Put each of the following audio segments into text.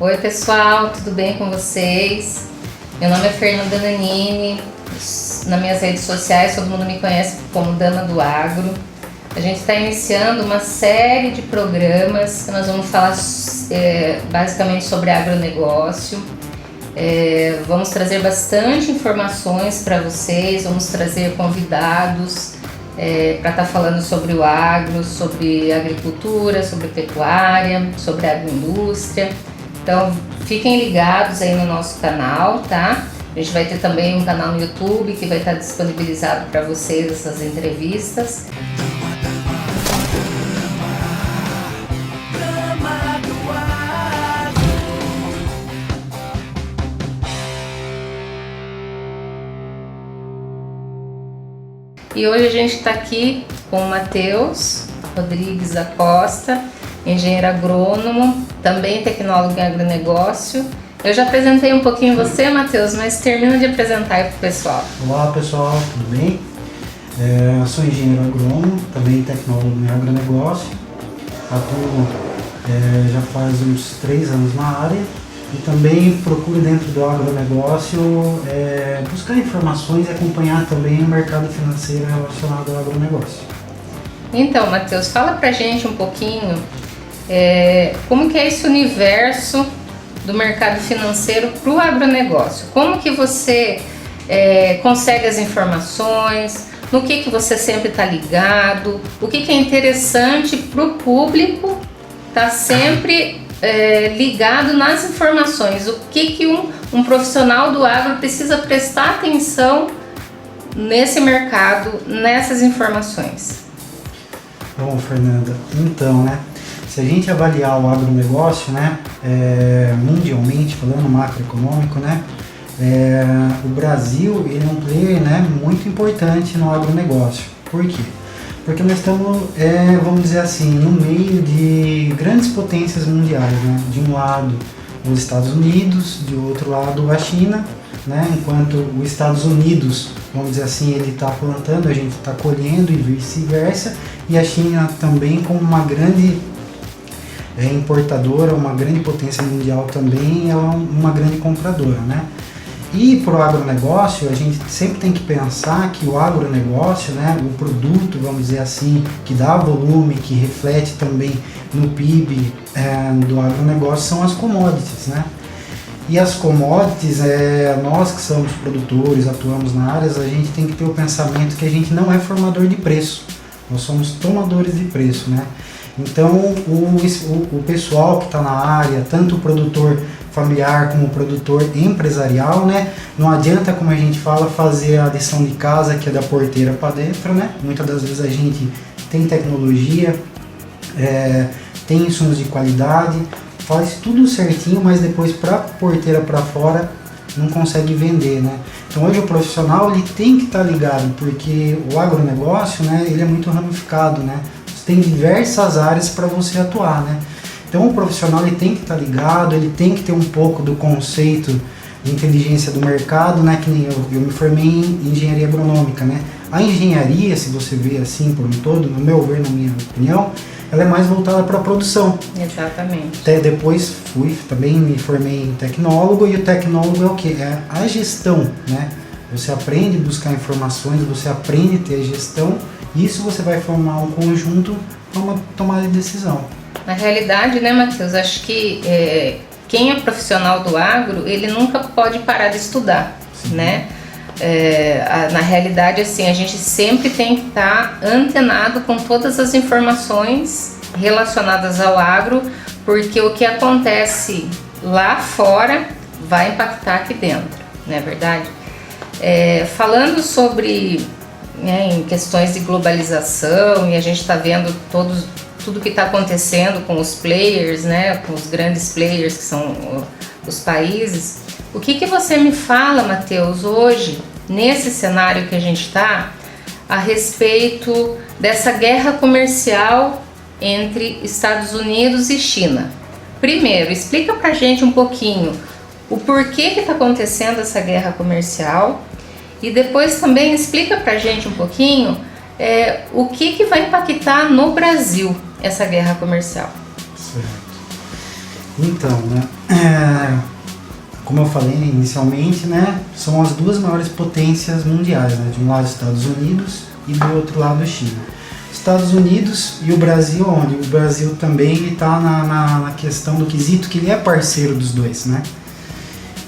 Oi pessoal, tudo bem com vocês? Meu nome é Fernanda Nanini, nas minhas redes sociais todo mundo me conhece como Dama do Agro. A gente está iniciando uma série de programas que nós vamos falar basicamente sobre agronegócio. Vamos trazer bastante informações para vocês, vamos trazer convidados para estar falando sobre o agro, sobre agricultura, sobre pecuária, sobre agroindústria. Então fiquem ligados aí no nosso canal, tá? A gente vai ter também um canal no YouTube que vai estar disponibilizado para vocês essas entrevistas. E hoje a gente está aqui com o Matheus Rodrigues da Costa, engenheiro agrônomo, também tecnólogo em agronegócio. Eu já apresentei um pouquinho você, Matheus, mas termina de apresentar aí para o pessoal. Olá pessoal, tudo bem? Eu sou engenheiro agrônomo, também tecnólogo em agronegócio. Atuo já faz uns 3 anos na área e também procuro dentro do agronegócio buscar informações e acompanhar também o mercado financeiro relacionado ao agronegócio. Então, Matheus, fala pra gente um pouquinho como que é esse universo do mercado financeiro para o agronegócio. Como que você consegue as informações, no que você sempre está ligado, o que é interessante para o público estar sempre ligado nas informações, o que um profissional do agro precisa prestar atenção nesse mercado, nessas informações. Bom, Fernanda, então, se a gente avaliar o agronegócio, mundialmente, falando macroeconômico, o Brasil ele é um player muito importante no agronegócio. Por quê? Porque nós estamos, vamos dizer assim, no meio de grandes potências mundiais. De um lado, os Estados Unidos, de outro lado, a China. Enquanto os Estados Unidos, vamos dizer assim, ele está plantando, a gente está colhendo e vice-versa. E a China também, como uma grande importadora, uma grande potência mundial também, ela é uma grande compradora, E para o agronegócio, a gente sempre tem que pensar que o agronegócio, o produto, vamos dizer assim, que dá volume, que reflete também no PIB do agronegócio, são as commodities, E as commodities, nós que somos produtores, atuamos na área, a gente tem que ter o pensamento que a gente não é formador de preço, nós somos tomadores de preço, Então, o pessoal que está na área, tanto o produtor familiar como o produtor empresarial, não adianta, como a gente fala, fazer a lição de casa que é da porteira para dentro, Muitas das vezes a gente tem tecnologia, tem insumos de qualidade, faz tudo certinho, mas depois para a porteira para fora não consegue vender, Então hoje o profissional ele tem que estar ligado, porque o agronegócio, ele é muito ramificado, Tem diversas áreas para você atuar, Então o profissional ele tem que estar ligado, ele tem que ter um pouco do conceito de inteligência do mercado, Que nem eu me formei em engenharia agronômica, A engenharia, se você vê assim por um todo, no meu ver, na minha opinião, ela é mais voltada para a produção. Exatamente. Até depois também me formei em tecnólogo, e o tecnólogo é o quê? É a gestão, Você aprende a buscar informações, você aprende a ter a gestão, e isso você vai formar um conjunto para uma tomada de decisão. Na realidade, Matheus, acho que quem é profissional do agro, ele nunca pode parar de estudar, Na realidade, assim, a gente sempre tem que estar antenado com todas as informações relacionadas ao agro, porque o que acontece lá fora vai impactar aqui dentro, não é verdade? Falando sobre em questões de globalização, e a gente está vendo tudo que está acontecendo com os players, com os grandes players que são os países. O que você me fala, Matheus, hoje, nesse cenário que a gente está, a respeito dessa guerra comercial entre Estados Unidos e China? Primeiro, explica pra gente um pouquinho o porquê que está acontecendo essa guerra comercial, e depois também explica pra gente um pouquinho o que vai impactar no Brasil essa guerra comercial. Certo. Então, né, como eu falei inicialmente, né, são as duas maiores potências mundiais, né, de um lado Estados Unidos e do outro lado China. Estados Unidos e o Brasil, onde o Brasil também está na questão do quesito que ele é parceiro dos dois, né.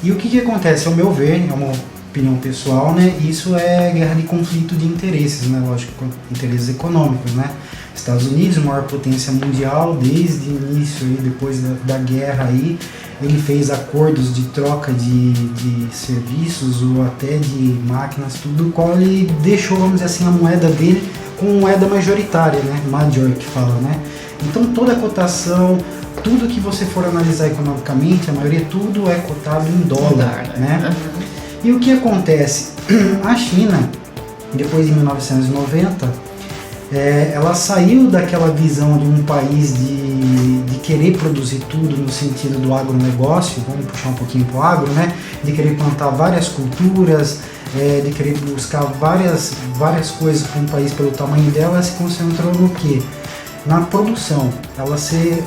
E o que acontece, ao meu ver, é uma opinião pessoal, né, isso é guerra de conflito de interesses, né, lógico, interesses econômicos, né. Estados Unidos, maior potência mundial, desde o início, aí, depois da guerra, aí, ele fez acordos de troca de serviços ou até de máquinas, tudo, o qual ele deixou, vamos dizer assim, a moeda dele como moeda majoritária, né, major que fala, né. Então toda a cotação, tudo que você for analisar economicamente, a maioria tudo é cotado em dólar, né. E o que acontece? A China, depois de 1990, ela saiu daquela visão de um país de querer produzir tudo no sentido do agronegócio, vamos puxar um pouquinho para o agro, né? De querer plantar várias culturas, de querer buscar várias coisas para um país pelo tamanho dela. Ela se concentrou no quê? Na produção, ela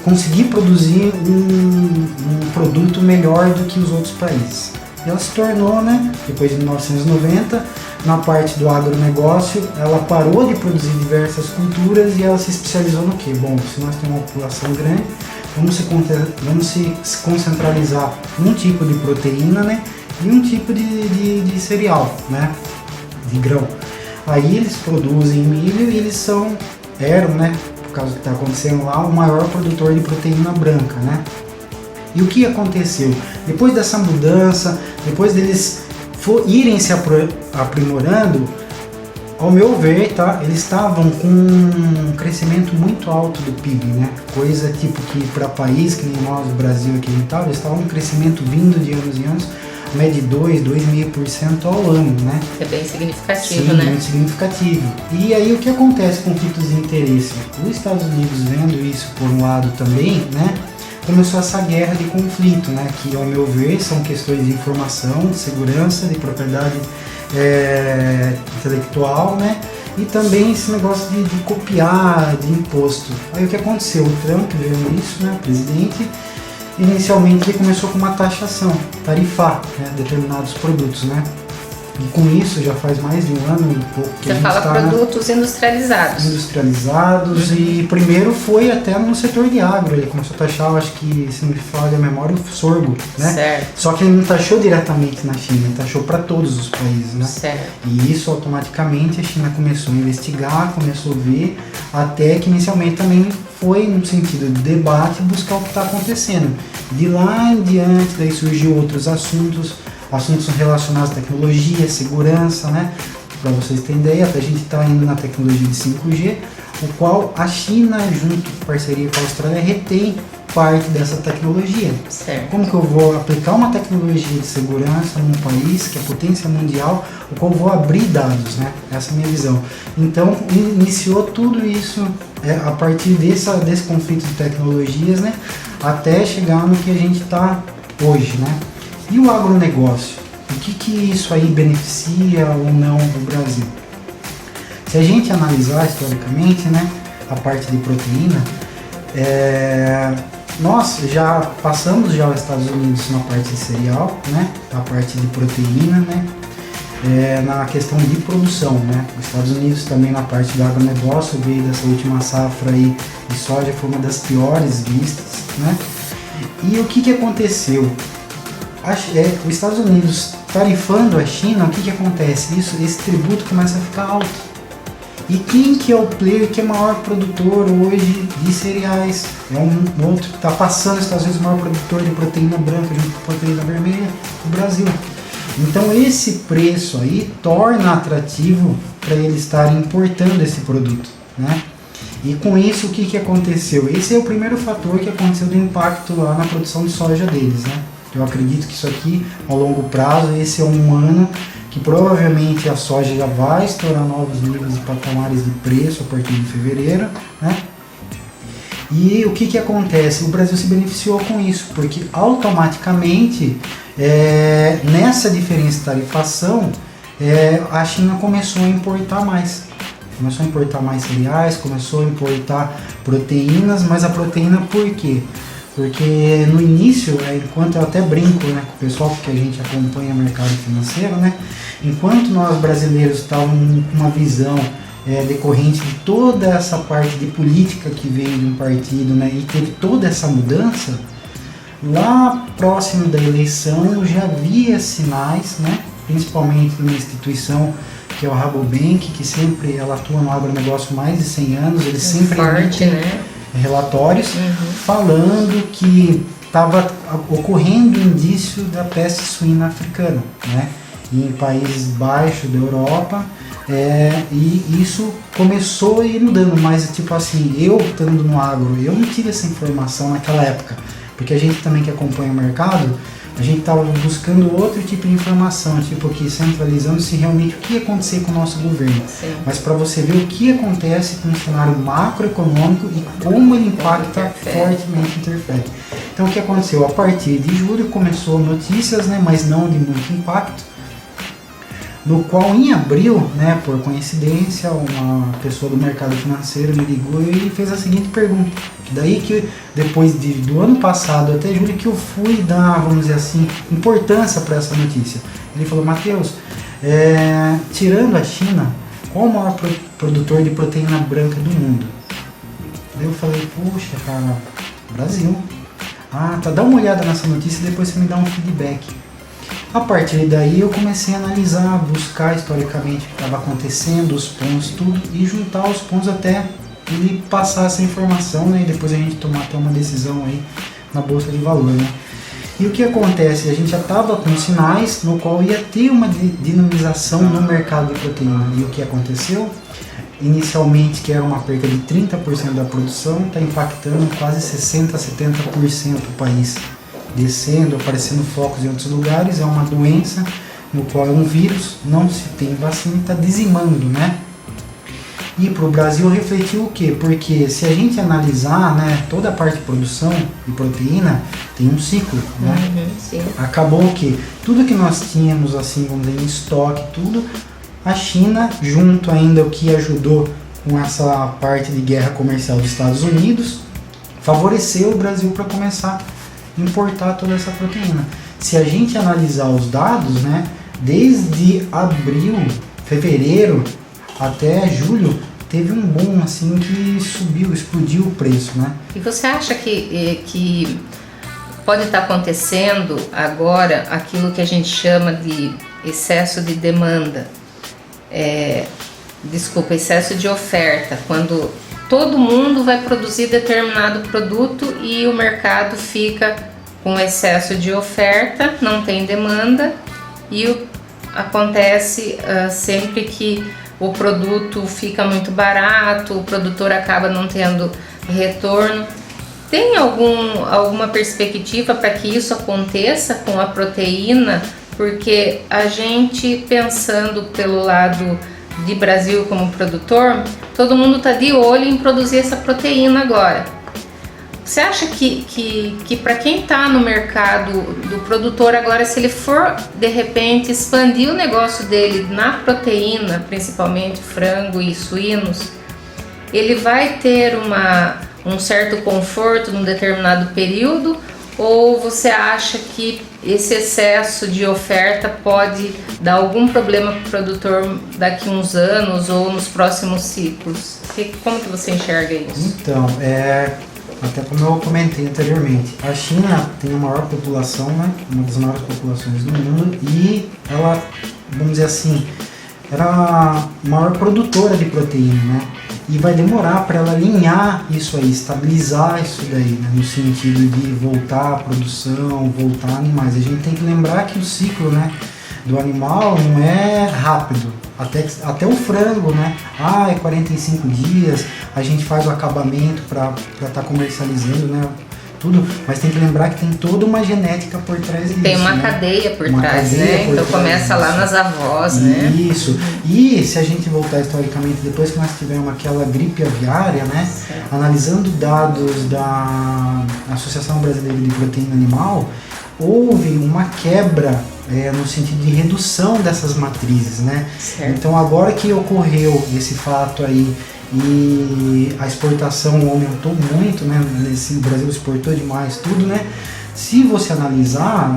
conseguir produzir um produto melhor do que os outros países. E ela se tornou, né, depois de 1990, na parte do agronegócio, ela parou de produzir diversas culturas e ela se especializou no quê? Bom, se nós temos uma população grande, vamos se concentralizar num tipo de proteína, né, e um tipo de cereal, né, de grão. Aí eles produzem milho e eles eram, né, por causa do que está acontecendo lá, o maior produtor de proteína branca, né. E o que aconteceu? Depois dessa mudança, depois deles irem se aprimorando, ao meu ver, tá, eles estavam com um crescimento muito alto do PIB, né? Coisa tipo que para país que nem nós, o Brasil aqui e tal, eles estavam um crescimento vindo de anos em anos, média de 2,5% ao ano, né? É bem significativo, sim, né? Muito significativo. E aí o que acontece com conflitos de interesse? Os Estados Unidos vendo isso por um lado também, né? Começou essa guerra de conflito, né, que ao meu ver são questões de informação, de segurança, de propriedade intelectual, né, e também esse negócio de copiar, de imposto. Aí o que aconteceu? O Trump vendo isso, né, o presidente, inicialmente ele começou com uma taxação, tarifar, né, determinados produtos, né. E com isso já faz mais de um ano e pouco que Você fala produtos industrializados. Industrializados, e primeiro foi até no setor de agro, ele começou a taxar, acho que, se não me falha a memória, o sorgo, né? Certo. Só que ele não taxou diretamente na China, ele taxou para todos os países, né? Certo. E isso automaticamente a China começou a investigar, começou a ver, até que inicialmente também foi no sentido de debate buscar o que está acontecendo. De lá em diante, daí surgiu outros assuntos relacionados à tecnologia, segurança, né? Para vocês terem ideia, até a gente está indo na tecnologia de 5G, o qual a China, junto com parceria com a Austrália, retém parte dessa tecnologia. Certo. Como que eu vou aplicar uma tecnologia de segurança num país que é potência mundial, o qual eu vou abrir dados, né? Essa é a minha visão. Então, iniciou tudo isso a partir desse conflito de tecnologias, né? Até chegar no que a gente está hoje, né? E o agronegócio? O que isso aí beneficia ou não o Brasil? Se a gente analisar historicamente, né, a parte de proteína, nós já passamos os Estados Unidos na parte de cereal, né, a parte de proteína, né, na questão de produção, né. Os Estados Unidos também na parte do agronegócio, veio dessa última safra aí de soja, foi uma das piores vistas, né. E o que aconteceu? Os Estados Unidos tarifando a China, o que acontece? Esse tributo começa a ficar alto. E quem que é o player que é maior produtor hoje de cereais? É um outro que está passando os Estados Unidos, o maior produtor de proteína branca junto com proteína vermelha, o Brasil. Então esse preço aí torna atrativo para eles estarem importando esse produto, né? E com isso o que aconteceu? Esse é o primeiro fator que aconteceu do impacto lá na produção de soja deles, né? Eu acredito que isso aqui, ao longo prazo, esse é um ano que provavelmente a soja já vai estourar novos níveis e patamares de preço a partir de fevereiro, né? E o que acontece? O Brasil se beneficiou com isso, porque automaticamente, nessa diferença de tarifação, a China começou a importar mais. Começou a importar mais cereais, começou a importar proteínas, mas a proteína por quê? Porque no início, enquanto eu até brinco, né, com o pessoal, porque a gente acompanha o mercado financeiro, né, enquanto nós brasileiros estávamos com uma visão decorrente de toda essa parte de política que veio de um partido, né, e teve toda essa mudança, lá próximo da eleição eu já via sinais, né, principalmente numa instituição que é o Rabobank, que sempre ela atua no agronegócio há mais de 100 anos, eles sempre forte, emitem relatórios falando que estava ocorrendo indício da peste suína africana, né, em países baixos da Europa, e isso começou a ir mudando, mas tipo assim, eu estando no agro, eu não tive essa informação naquela época, porque a gente também que acompanha o mercado, a gente estava buscando outro tipo de informação, tipo aqui centralizando se realmente o que ia acontecer com o nosso governo. Sim. Mas para você ver o que acontece com o cenário macroeconômico e como ele impacta, fortemente interfere. Então o que aconteceu? A partir de julho começou notícias, né, mas não de muito impacto, no qual em abril, né, por coincidência, uma pessoa do mercado financeiro me ligou e fez a seguinte pergunta. Daí que depois do ano passado até julho que eu fui dar, vamos dizer assim, importância para essa notícia. Ele falou: Matheus, tirando a China, qual o maior produtor de proteína branca do mundo? Daí eu falei: poxa, cara, Brasil. Ah, tá, dá uma olhada nessa notícia e depois você me dá um feedback. A partir daí eu comecei a analisar, buscar historicamente o que estava acontecendo, os pontos, tudo, e juntar os pontos até ele passar essa informação, né, e depois a gente tomar até uma decisão aí na Bolsa de Valor, né. E o que acontece? A gente já estava com sinais no qual ia ter uma dinamização no mercado de proteína. E o que aconteceu? Inicialmente, que era uma perca de 30% da produção, está impactando quase 60% a 70% do país. Descendo, aparecendo focos em outros lugares, é uma doença no qual é um vírus, não se tem vacina e está dizimando, né? E para o Brasil refletiu o quê? Porque se a gente analisar, né, toda a parte de produção de proteína tem um ciclo, né? Sim. Acabou o quê? Tudo que nós tínhamos, assim, vamos dizer, em estoque, tudo, a China, junto ainda o que ajudou com essa parte de guerra comercial dos Estados Unidos, favoreceu o Brasil para começar importar toda essa proteína. Se a gente analisar os dados, né, desde abril, fevereiro até julho, teve um boom assim que subiu, explodiu o preço, né? E você acha que pode estar acontecendo agora aquilo que a gente chama de excesso de demanda? Excesso de oferta, quando todo mundo vai produzir determinado produto e o mercado fica com excesso de oferta, não tem demanda, e acontece sempre que o produto fica muito barato, o produtor acaba não tendo retorno. Tem alguma perspectiva para que isso aconteça com a proteína? Porque a gente, pensando pelo lado de Brasil como produtor, todo mundo está de olho em produzir essa proteína agora. Você acha que para quem está no mercado do produtor agora, se ele for de repente expandir o negócio dele na proteína, principalmente frango e suínos, ele vai ter um certo conforto num determinado período? Ou você acha que esse excesso de oferta pode dar algum problema para o produtor daqui a uns anos ou nos próximos ciclos? Como que você enxerga isso? Então, até como eu comentei anteriormente, a China tem a maior população, né, uma das maiores populações do mundo, e ela, vamos dizer assim, era a maior produtora de proteína, né? E vai demorar para ela alinhar isso aí, estabilizar isso daí, né? No sentido de voltar à produção, voltar a animais. A gente tem que lembrar que o ciclo, né, do animal não é rápido. Até o frango, né? É 45 dias, a gente faz o acabamento para estar comercializando, né? Tudo, mas tem que lembrar que tem toda uma genética por trás disso. Tem uma cadeia por trás, né? Então começa lá nas avós, né? Isso. E se a gente voltar historicamente, depois que nós tivemos aquela gripe aviária, né? Certo. Analisando dados da Associação Brasileira de Proteína Animal, houve uma quebra no sentido de redução dessas matrizes, né? Certo. Então agora que ocorreu esse fato aí e a exportação aumentou muito, né? O Brasil exportou demais tudo, né? Se você analisar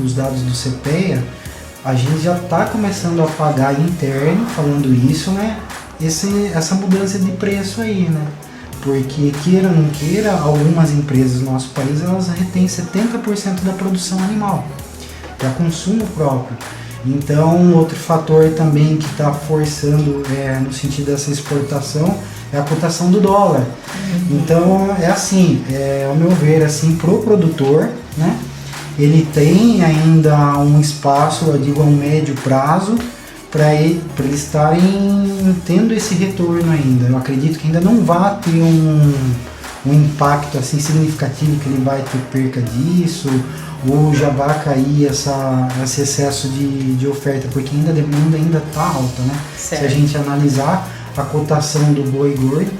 os dados do CPEA, a gente já está começando a pagar interno, falando isso, né? Essa mudança de preço aí, né? Porque queira ou não queira, algumas empresas do nosso país, elas retêm 70% da produção animal para consumo próprio. Então, outro fator também que está forçando no sentido dessa exportação é a cotação do dólar. Então, é assim, ao meu ver, assim, pro produtor, né? Ele tem ainda um espaço, eu digo, a um médio prazo, para eles estarem tendo esse retorno ainda. Eu acredito que ainda não vai ter um impacto assim significativo, que ele vai ter perca disso, ou já vai cair esse excesso de oferta, porque ainda a demanda ainda está alta, né? Certo. Se a gente analisar a cotação do boi gordo,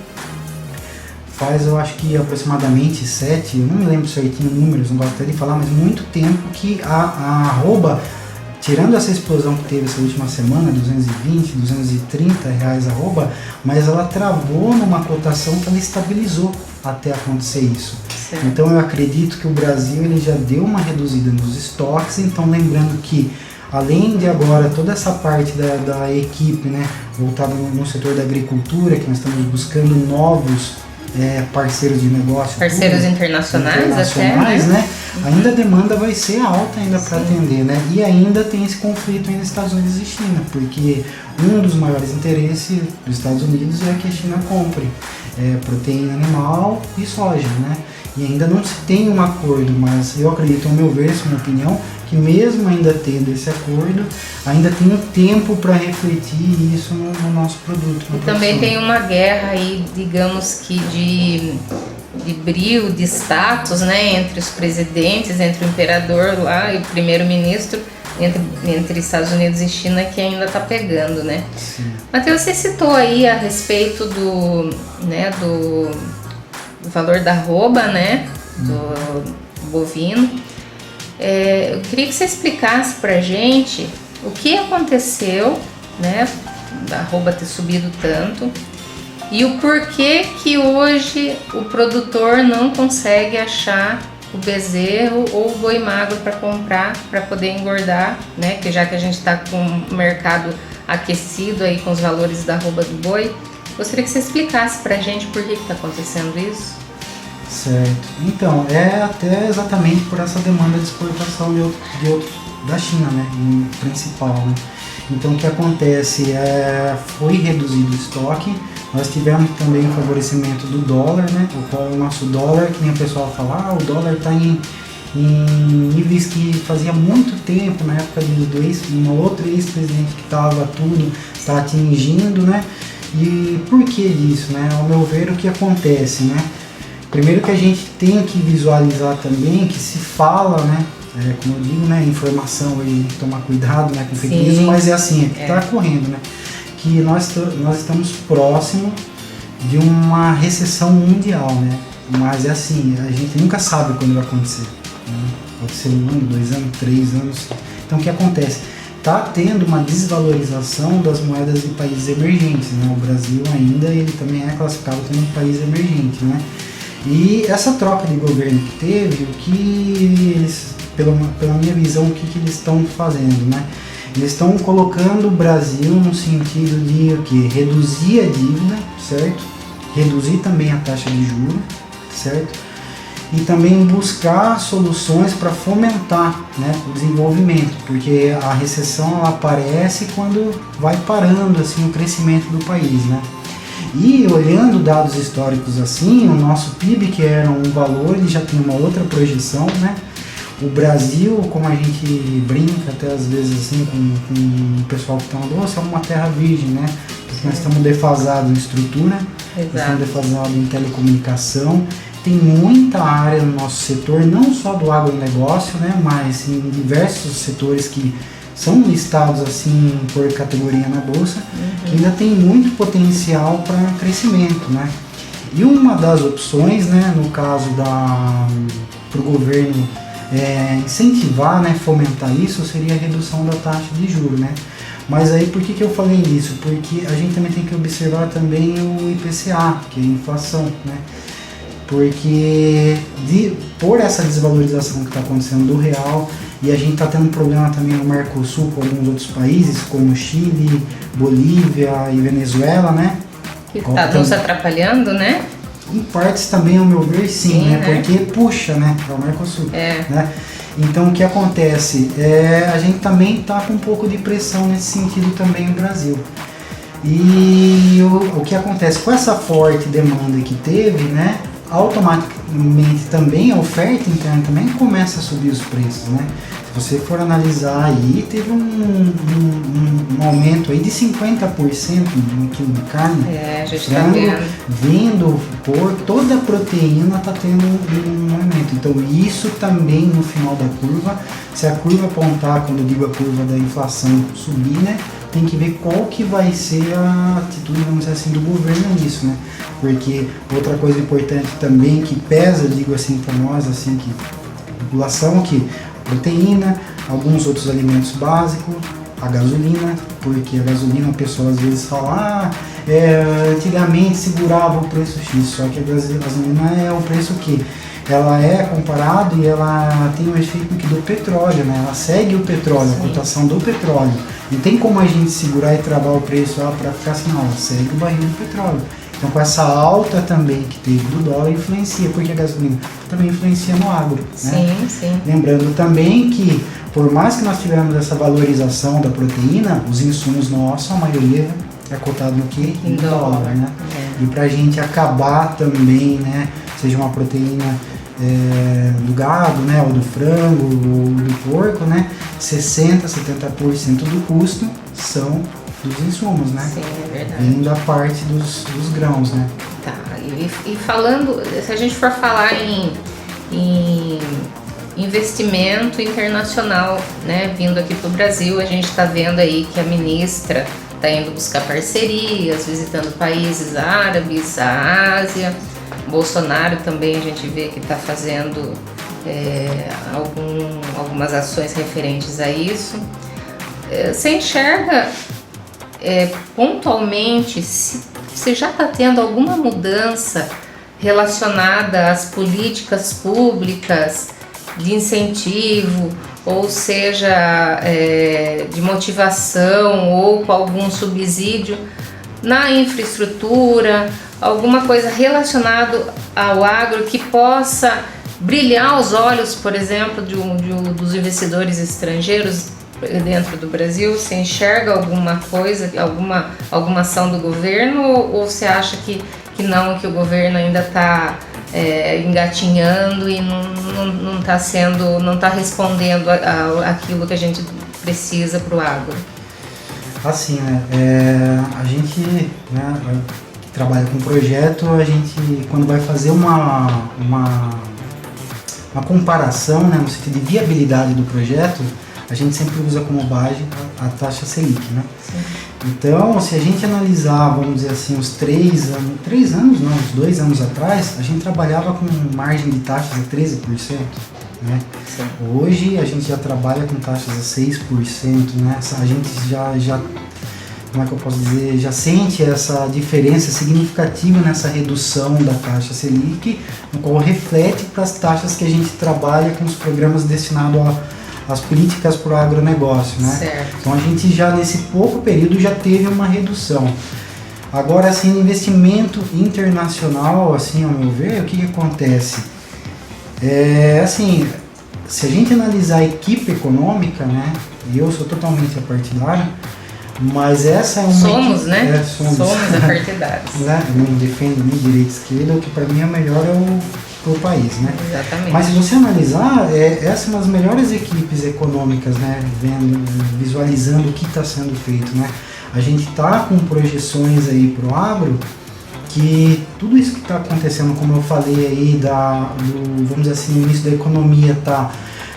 faz, eu acho que aproximadamente 7, eu não me lembro certinho números, não gosto até de falar, mas muito tempo que a arroba, tirando essa explosão que teve essa última semana, 220, 230 reais a arroba, mas ela travou numa cotação que ela estabilizou até acontecer isso. Certo. Então eu acredito que o Brasil ele já deu uma reduzida nos estoques, então lembrando que além de agora toda essa parte da equipe, né, voltada no setor da agricultura, que nós estamos buscando novos parceiros de negócio, parceiros internacionais até, né? Ainda a demanda vai ser alta ainda para atender, né? E ainda tem esse conflito entre Estados Unidos e China, porque um dos maiores interesses dos Estados Unidos é que a China compre proteína animal e soja, né? E ainda não se tem um acordo, mas eu acredito, ao meu ver, essa é uma opinião, que mesmo ainda tendo esse acordo, ainda tem um tempo para refletir isso no nosso produto. E também tem uma guerra aí, digamos que de brio, de status, né, entre os presidentes, entre o imperador lá e o primeiro-ministro, entre Estados Unidos e China, que ainda está pegando, né? Sim. Matheus, você citou aí a respeito do valor da arroba, né, do bovino. Eu queria que você explicasse pra gente o que aconteceu, né, da arroba ter subido tanto e o porquê que hoje o produtor não consegue achar o bezerro ou o boi magro para comprar, para poder engordar, né, que já que a gente está com o mercado aquecido aí com os valores da arroba do boi. Gostaria que você explicasse pra gente por que está acontecendo isso. Certo. Então, até exatamente por essa demanda de exportação da China, né, em principal, né. Então, o que acontece foi reduzido o estoque, nós tivemos também o favorecimento do dólar, né, o nosso dólar, que nem o pessoal fala, o dólar está em níveis que fazia muito tempo, na época uma outra ex-presidente que estava está atingindo, né. E por que disso, né? Ao meu ver, o que acontece, né? Primeiro que a gente tem que visualizar também que se fala, né? Como eu digo, né? Informação aí, tem que tomar cuidado, né? Com fake news, mas é assim, é que está ocorrendo, né? Que nós estamos próximo de uma recessão mundial, né? Mas é assim, a gente nunca sabe quando vai acontecer, né? Pode ser 1 ano, 2 anos, 3 anos. Então o que acontece? Está tendo uma desvalorização das moedas de países emergentes, né? O Brasil ainda ele também é classificado como um país emergente, né? E essa troca de governo que teve, o que eles, pela minha visão, o que eles estão fazendo, né? Eles estão colocando o Brasil no sentido de o quê? Reduzir a dívida, certo? Reduzir também a taxa de juros, certo? E também buscar soluções para fomentar, né, o desenvolvimento, porque a recessão ela aparece quando vai parando assim, o crescimento do país, né? E olhando dados históricos assim, o nosso PIB, que era um valor, ele já tem uma outra projeção, né? O Brasil, como a gente brinca até às vezes assim com o pessoal que está na bolsa, é uma terra virgem, né? Porque nós estamos defasados em estrutura, nós estamos defasados em telecomunicação. Tem muita área no nosso setor, não só do agronegócio, né, mas em diversos setores que são listados assim por categoria na bolsa, que ainda tem muito potencial para crescimento, né? E uma das opções, né, no caso para o governo incentivar, né, fomentar isso, seria a redução da taxa de juros, né? Mas aí por que eu falei isso? Porque a gente também tem que observar também o IPCA, que é a inflação, né? Porque por essa desvalorização que está acontecendo do real, e a gente está tendo problema também no Mercosul com alguns outros países, como Chile, Bolívia e Venezuela, né? Que está nos atrapalhando, né? Em partes também, ao meu ver, sim, né? Porque puxa, né, para o Mercosul, né? Então, o que acontece? A gente também está com um pouco de pressão nesse sentido também no Brasil. E o que acontece? Com essa forte demanda que teve, né, automaticamente também a oferta interna também começa a subir os preços, né? Se você for analisar aí, teve um aumento aí de 50% no quilo de carne. A gente está vendo por toda a proteína está tendo um aumento. Então isso também no final da curva, se a curva apontar, quando eu digo a curva da inflação subir, né, tem que ver qual que vai ser a atitude, vamos dizer assim, do governo nisso, né? Porque outra coisa importante também que pesa, digo assim, para nós, assim, que a população, que proteína, alguns outros alimentos básicos, a gasolina, porque a gasolina, a pessoa às vezes fala, antigamente segurava o preço X, só que a gasolina é o preço que ela é comparado e ela tem o efeito do petróleo, né? Ela segue o petróleo, a cotação do petróleo. Não tem como a gente segurar e travar o preço para ficar assim, não, ela segue o barril do petróleo. Então, com essa alta também que teve do dólar, influencia, porque a gasolina também influencia no agro, né? Sim. Lembrando também que, por mais que nós tivemos essa valorização da proteína, os insumos nossos, a maioria é cotado no quê? Em dólar, né? E para a gente acabar também, né, seja uma proteína do gado, né, ou do frango, ou do porco, né, 60%, 70% do custo são dos insumos, né? Sim, é verdade. Vem da parte dos grãos, né? Tá, e falando, se a gente for falar em investimento internacional, né, vindo aqui para o Brasil, a gente está vendo aí que a ministra está indo buscar parcerias, visitando países árabes, a Ásia. Bolsonaro também a gente vê que está fazendo algumas ações referentes a isso. Você enxerga pontualmente se já está tendo alguma mudança relacionada às políticas públicas de incentivo, ou seja, de motivação ou com algum subsídio na infraestrutura, alguma coisa relacionada ao agro que possa brilhar os olhos, por exemplo, dos investidores estrangeiros dentro do Brasil? Você enxerga alguma coisa, alguma ação do governo, ou você acha que não, que o governo ainda está engatinhando e não está respondendo aquilo que a gente precisa para o agro? Assim, a gente, né, que trabalha com projeto, a gente, quando vai fazer uma comparação, né, no sentido de viabilidade do projeto, a gente sempre usa como base a taxa Selic, né? Sim. Então, se a gente analisar, vamos dizer assim, uns 2 anos atrás, a gente trabalhava com margem de taxas de 13%, né? Sim. Hoje a gente já trabalha com taxas de 6%, né? A gente já como é que eu posso dizer, já sente essa diferença significativa nessa redução da taxa Selic, no qual reflete para as taxas que a gente trabalha com os programas destinados às políticas para o agronegócio, né? Certo. Então a gente já nesse pouco período já teve uma redução. Agora, assim, investimento internacional, assim, ao meu ver, o que acontece? Assim, se a gente analisar a equipe econômica, né, e eu sou totalmente apartidário, mas essa é uma somos, equipe, né? Somos apartidários. Né? Eu não defendo nem direita e esquerda, o que para mim é melhor pro país, né? Exatamente. Mas se você analisar, essas são as melhores equipes econômicas, né, visualizando o que está sendo feito, né? A gente está com projeções aí pro agro, que tudo isso que está acontecendo, como eu falei aí, vamos dizer assim, o início da economia está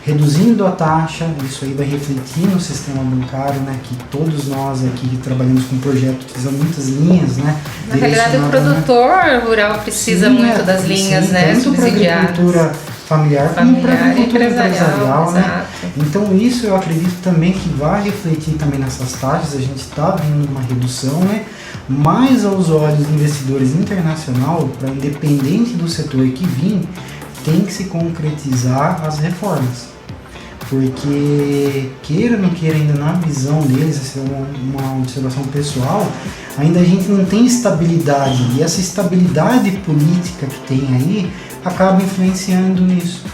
reduzindo a taxa, isso aí vai refletir no sistema bancário, né, que todos nós aqui que trabalhamos com projeto utilizamos muitas linhas, né. Na realidade, o produtor rural precisa muito das linhas, né, tanto para agricultura familiar como para agricultura empresarial, né. Então isso eu acredito também que vai refletir também nessas taxas, a gente está vendo uma redução, né, mas aos olhos de investidores internacional, para independente do setor que vir, tem que se concretizar as reformas, porque queira ou não queira, ainda na visão deles, essa é uma observação pessoal, ainda a gente não tem estabilidade, e essa estabilidade política que tem aí acaba influenciando nisso,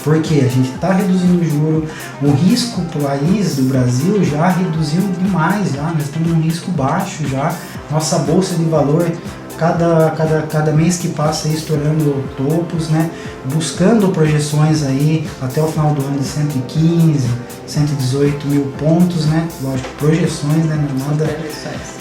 porque a gente está reduzindo o juro, o risco país do Brasil já reduziu demais, nós estamos num risco baixo já, nossa bolsa de valor cada mês que passa aí estourando topos, né? Buscando projeções aí até o final do ano de 115, 118 mil pontos, né? Lógico, projeções, né? Não é nada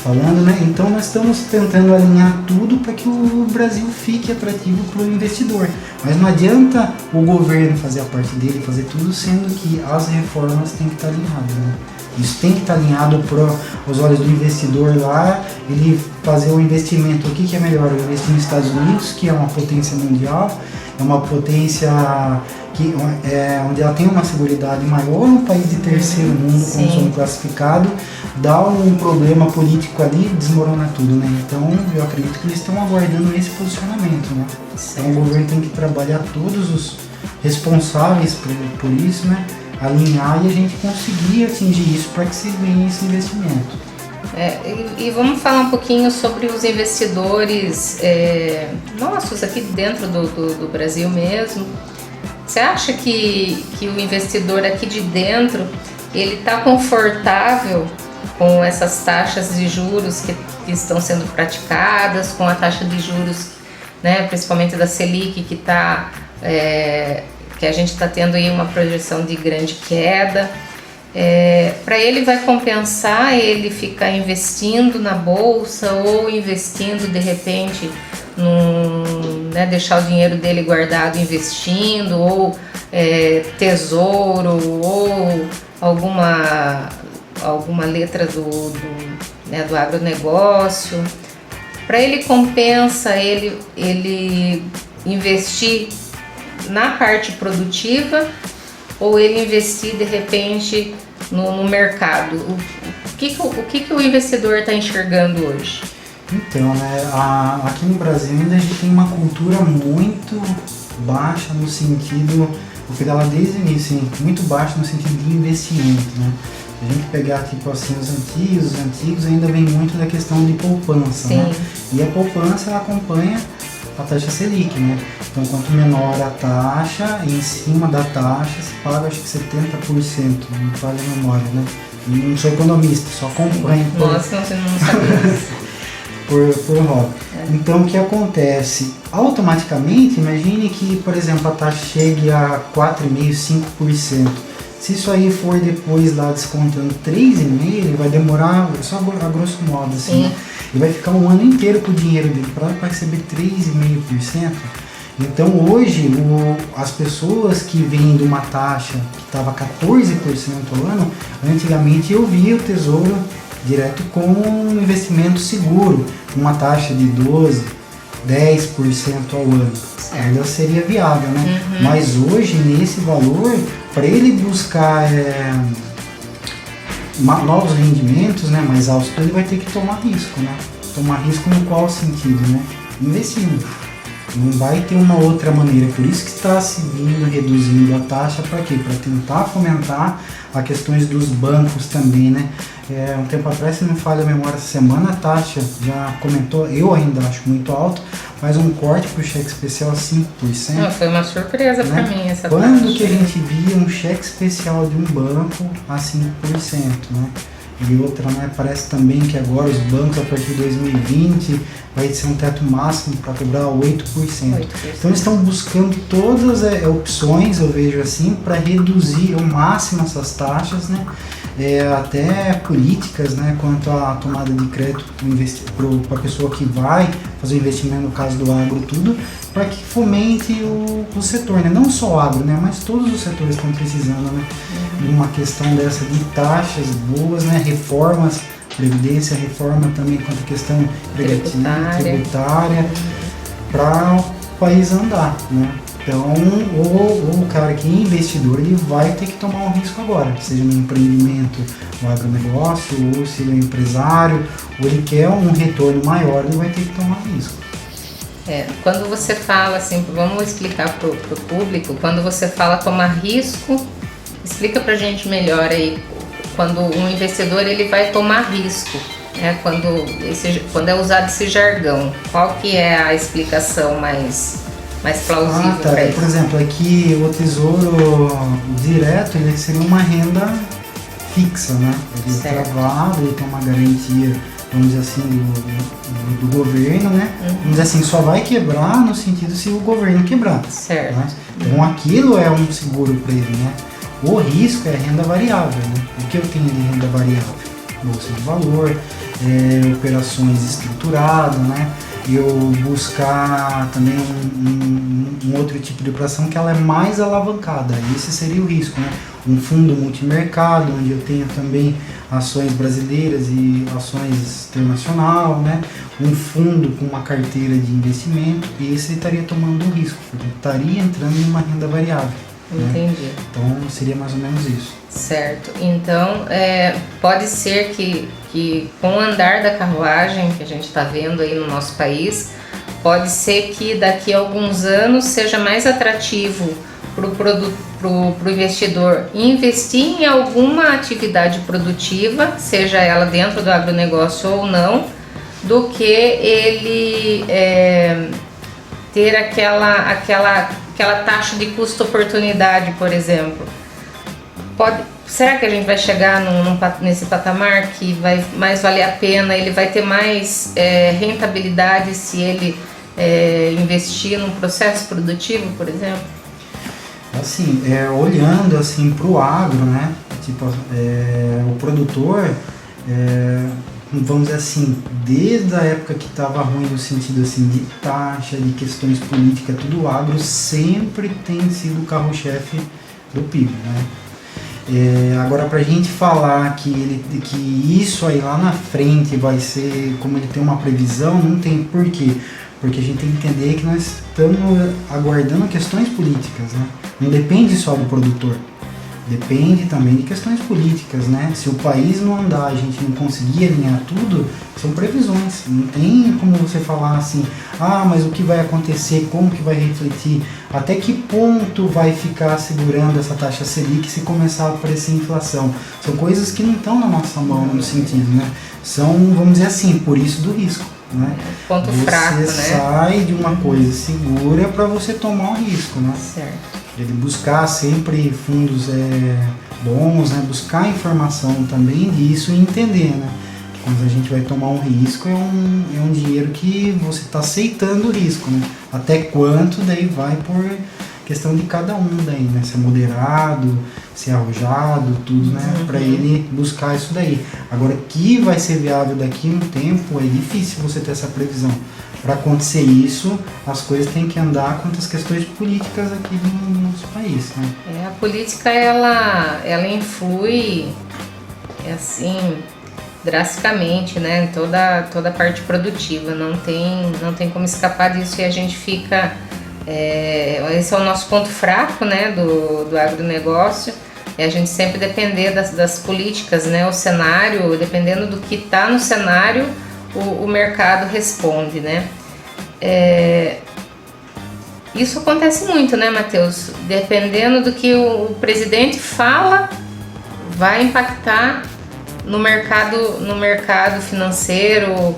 falando, né? Então nós estamos tentando alinhar tudo para que o Brasil fique atrativo para o investidor. Mas não adianta o governo fazer a parte dele, fazer tudo, sendo que as reformas têm que estar alinhadas, né? Isso tem que estar alinhado para os olhos do investidor lá, ele fazer um investimento. O que é melhor? Investir nos Estados Unidos, que é uma potência mundial, é uma potência onde ela tem uma seguridade maior, um país de terceiro mundo, como somos classificados, dá um problema político ali, desmorona tudo, né? Então eu acredito que eles estão aguardando esse posicionamento, né? Então o governo tem que trabalhar todos os responsáveis por isso, né? Alinhar e a gente conseguir atingir isso para que se venha esse investimento. E vamos falar um pouquinho sobre os investidores nossos aqui dentro do Brasil mesmo. Você acha que o investidor aqui de dentro ele está confortável com essas taxas de juros que estão sendo praticadas, com a taxa de juros, né, principalmente da Selic que a gente está tendo aí uma projeção de grande queda? Para ele vai compensar ele ficar investindo na bolsa ou investindo de repente deixar o dinheiro dele guardado investindo, ou tesouro, ou alguma letra do agronegócio? Para ele compensa ele investir na parte produtiva, ou ele investir de repente no mercado? O que o investidor está enxergando hoje? Então, né, aqui no Brasil ainda a gente tem uma cultura muito baixa no sentido, vou pegar lá desde o início, muito baixa no sentido de investimento, né? A gente pegar tipo assim os antigos ainda vem muito da questão de poupança, né? E a poupança ela acompanha a taxa Selic, né? Então quanto menor a taxa, em cima da taxa se paga acho que 70%, não falha a memória, né? E não sou economista, só acompanho. Nossa, você não sabia isso. por hobby. Então o que acontece? Automaticamente, imagine que, por exemplo, a taxa chegue a 4,5%, 5%. Se isso aí for depois lá descontando 3,5%, ele vai demorar, só a grosso modo assim, né? E vai ficar um ano inteiro com o dinheiro dele para receber 3,5%. Então hoje as pessoas que vêm de uma taxa que estava 14% ao ano, antigamente eu via o Tesouro direto com um investimento seguro, uma taxa de 12%, 10% ao ano. Ainda seria viável, né? Mas hoje, nesse valor, para ele buscar novos rendimentos, né, mais altos, ele vai ter que tomar risco, né? Tomar risco no qual sentido, né? Investindo. Não vai ter uma outra maneira. Por isso que está se vindo reduzindo a taxa. Para quê? Para tentar fomentar as questões dos bancos também, né? Um tempo atrás, se não me falha a memória, essa semana a taxa já comentou, eu ainda acho muito alto, mas um corte para o cheque especial a 5%. Foi uma surpresa, né, para mim essa taxa. Quando que a gente via um cheque especial de um banco a 5%, né? E outra, né, parece também que agora os bancos a partir de 2020 vai ser um teto máximo para cobrar 8%. Então eles estão buscando todas as opções, eu vejo assim, para reduzir ao máximo essas taxas, né? até políticas, né, quanto à tomada de crédito para a pessoa que vai fazer o investimento, no caso do agro, tudo, para que fomente o setor, né, não só o agro, né, mas todos os setores estão precisando, né, de uma questão dessa de taxas boas, né, reformas, previdência, reforma também quanto à questão tributária para o país andar, né. Então, o cara que é investidor, ele vai ter que tomar um risco agora, seja no empreendimento, no agronegócio, ou se ele é empresário, ou ele quer um retorno maior, ele vai ter que tomar risco. Quando você fala assim, vamos explicar para o público, quando você fala tomar risco, explica pra gente melhor aí, quando um investidor ele vai tomar risco, né? Quando é usado esse jargão, qual que é a explicação mais plausível? Por exemplo, aqui o Tesouro Direto, ele seria uma renda fixa, né? Ele é travado, ele tem uma garantia, vamos dizer assim, do governo, né? Vamos dizer assim, só vai quebrar no sentido se o governo quebrar. Certo. Né? Então aquilo é um seguro para ele, né? O risco é renda variável, né? O que eu tenho de renda variável? Bolsa de valor, operações estruturadas, né? Eu buscar também um outro tipo de operação que ela é mais alavancada. Esse seria o risco, né? Um fundo multimercado, onde eu tenho também ações brasileiras e ações internacional, né? Um fundo com uma carteira de investimento, e esse estaria tomando um risco, porque estaria entrando em uma renda variável. Entendi. Né? Então seria mais ou menos isso. Certo. Então pode ser que com o andar da carruagem que a gente está vendo aí no nosso país, pode ser que daqui a alguns anos seja mais atrativo para o investidor investir em alguma atividade produtiva, seja ela dentro do agronegócio ou não, do que ele ter aquela taxa de custo-oportunidade, por exemplo. Será que a gente vai chegar nesse patamar que vai mais valer a pena, ele vai ter mais rentabilidade se ele investir num processo produtivo, por exemplo? Assim, olhando assim para o agro, né? Tipo, o produtor, vamos dizer assim, desde a época que estava ruim no sentido assim de taxa, de questões políticas, tudo o agro sempre tem sido o carro-chefe do PIB, né? Agora, para a gente falar que isso aí lá na frente vai ser, como ele tem uma previsão, não tem porquê. Porque a gente tem que entender que nós estamos aguardando questões políticas, né? Não depende só do produtor, depende também de questões políticas, né? Se o país não andar, a gente não conseguir alinhar tudo, são previsões. Não tem como você falar assim, mas o que vai acontecer, como que vai refletir, até que ponto vai ficar segurando essa taxa Selic se começar a aparecer inflação. São coisas que não estão na nossa mão no sentido, né? São, vamos dizer assim, por isso do risco. Né? Ponto fraco, né? Você sai de uma coisa segura para você tomar um risco, né? Certo. Ele buscar sempre fundos bons, né? Buscar informação também disso e entender, né? Quando a gente vai tomar um risco, é um dinheiro que você está aceitando o risco, né? Até quanto daí vai por questão de cada um daí, né? Se é moderado, se é arrojado, tudo, né? Para ele buscar isso daí. Agora, que vai ser viável daqui a um tempo, é difícil você ter essa previsão. Para acontecer isso, as coisas têm que andar com as questões políticas aqui no nosso país, né? A política, ela influi, assim, drasticamente, né? Em toda a parte produtiva. Não tem como escapar disso, e a gente fica... esse é o nosso ponto fraco, né, do agronegócio, é a gente sempre depender das políticas, né, o cenário, dependendo do que está no cenário, o mercado responde, né. Isso acontece muito, né, Matheus? Dependendo do que o presidente fala, vai impactar no mercado financeiro,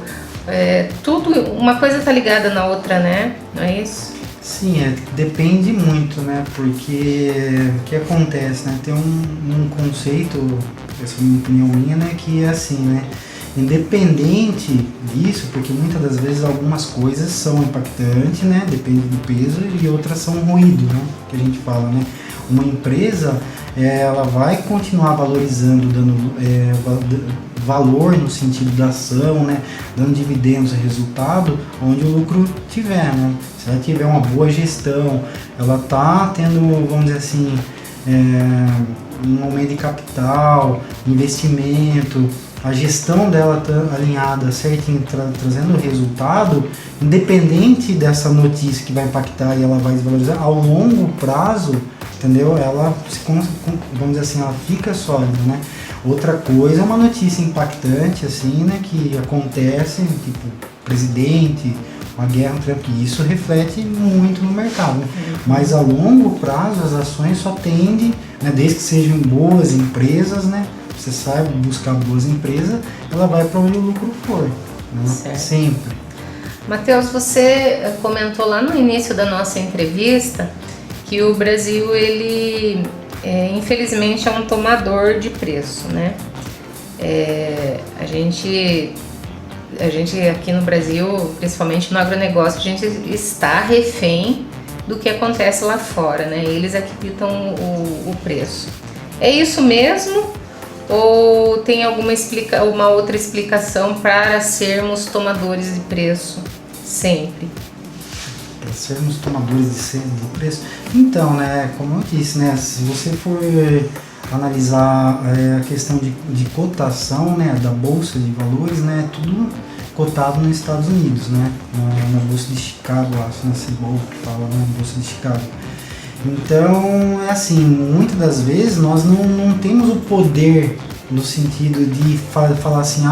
tudo, uma coisa está ligada na outra, né, não é isso? Sim, depende muito, né? Porque o que acontece, né? Tem um conceito, essa é uma opinião minha, né? Que é assim, né? Independente disso, porque muitas das vezes algumas coisas são impactantes, né? Depende do peso, e outras são ruído, né? Que a gente fala, né? Uma empresa, ela vai continuar valorizando, dando valor no sentido da ação, né? Dando dividendos, resultado, onde o lucro tiver, né? Se ela tiver uma boa gestão, ela está tendo, vamos dizer assim, um aumento de capital, investimento, a gestão dela tá alinhada certinho, trazendo resultado, independente dessa notícia que vai impactar e ela vai desvalorizar, ao longo prazo, entendeu? Ela, vamos dizer assim, ela fica sólida, né? Outra coisa é uma notícia impactante, assim, né, que acontece, tipo, presidente, uma guerra, que isso reflete muito no mercado, né? Mas a longo prazo as ações só tendem, né, desde que sejam boas empresas, né? Você sabe buscar boas empresas, ela vai para onde o lucro for, né? Sempre. Matheus, você comentou lá no início da nossa entrevista que o Brasil, ele infelizmente é um tomador de preço, né? A gente aqui no Brasil, principalmente no agronegócio, a gente está refém do que acontece lá fora, né? Eles é que ditam o preço. É isso mesmo? Ou tem uma outra explicação para sermos tomadores de preço sempre? Para sermos tomadores de preço? Então, né, como eu disse, né, se você for analisar a questão de cotação, né, da Bolsa de Valores, né, tudo cotado nos Estados Unidos, né, na Bolsa de Chicago, acho, na CBOE que fala, né, Bolsa de Chicago. Então, é assim, muitas das vezes nós não temos o poder no sentido de falar assim,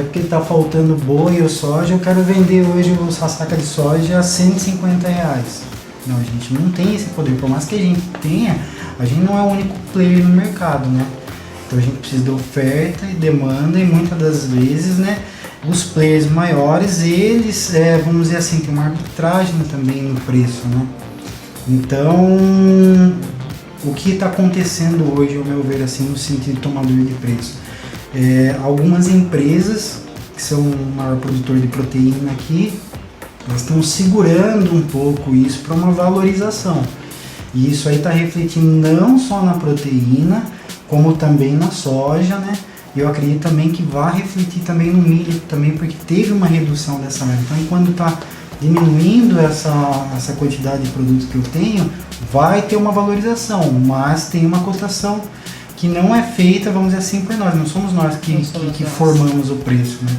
porque está faltando boi ou soja, eu quero vender hoje essa saca de soja a R$150. Não, a gente não tem esse poder, por mais que a gente tenha, a gente não é o único player no mercado, né? Então a gente precisa de oferta e demanda, e muitas das vezes, né, os players maiores, eles, vamos dizer assim, tem uma arbitragem também no preço, né? Então, o que está acontecendo hoje, ao meu ver, assim, no sentido de tomador de preço? Algumas empresas, que são o maior produtor de proteína aqui, elas estão segurando um pouco isso para uma valorização. E isso aí está refletindo não só na proteína, como também na soja, né? E eu acredito também que vai refletir também no milho, também, porque teve uma redução dessa área. Então, quando está diminuindo essa quantidade de produtos que eu tenho, vai ter uma valorização, mas tem uma cotação que não é feita, vamos dizer assim, por nós. Não somos nós que formamos o preço, né?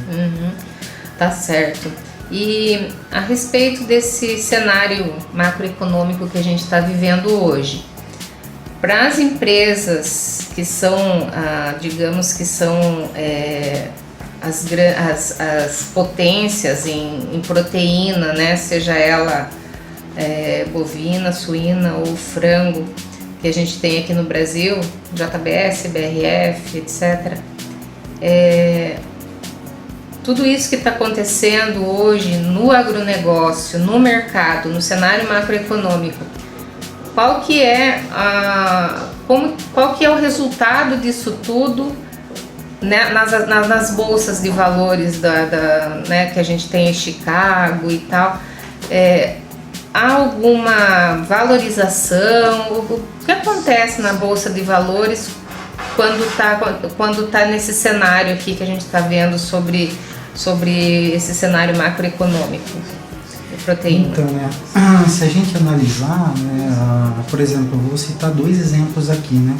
Tá certo. E a respeito desse cenário macroeconômico que a gente está vivendo hoje, para as empresas que são, digamos que são as potências em proteína, né, seja ela bovina, suína ou frango, que a gente tem aqui no Brasil, JBS, BRF, etc. Tudo isso que está acontecendo hoje no agronegócio, no mercado, no cenário macroeconômico, qual que é o resultado disso tudo, né, nas bolsas de valores né, que a gente tem em Chicago e tal? Há alguma valorização? O que acontece na bolsa de valores quando tá nesse cenário aqui que a gente está vendo sobre esse cenário macroeconômico de proteína? Então, né, se a gente analisar, né, por exemplo, eu vou citar dois exemplos aqui, né?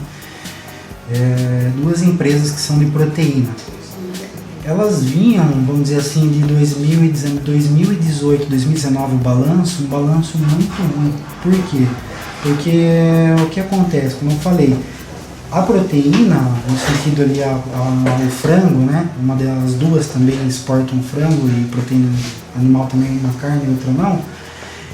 Duas empresas que são de proteína. Elas vinham, vamos dizer assim, de 2018, 2019, um balanço muito ruim. Por quê? Porque o que acontece, como eu falei, a proteína, no sentido ali, o frango, né? Uma das duas também exportam frango e proteína animal também, uma carne e outra não.